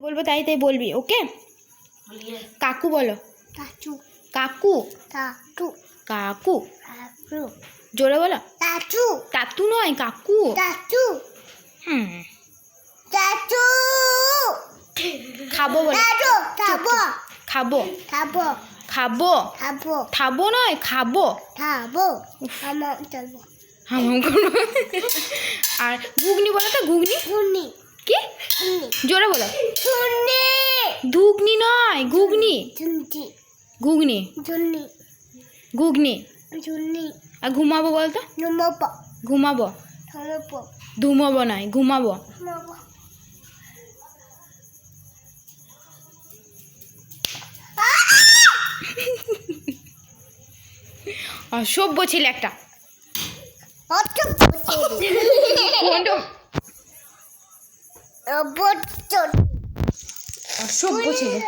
বলবো তাই তাই বলবি, ওকে? কাকু বলো। কাকু কাকু। কাকু কাকু। কাকু জোরে বলো। কাকু কাতু নয়, কাকু। কাকু হুম। কাকু খাবো বলো। কাকু খাবো খাবো। খাবো খাবো। খাবো খাবো নয়, খাবো। খাবো আমার চলবো হাম করবো। আর ঘুগনি বলো তো, ঘুগনি। শুনি কি? শুনি জোরে বলো। শুনি ঘুগনি নয়, ঘুগনি। শুনছি ঘুগনি। শুনি ঘুগনি। শুনি আর ঘুমাবো বলতো। ঘুমাবো ঘুমাবো। ঘুমাবো ঘুমাবো নয়, ঘুমাবো। ঘুমাবো অসভ্য ছেলে একটা। অত অসভ্য ছেলে।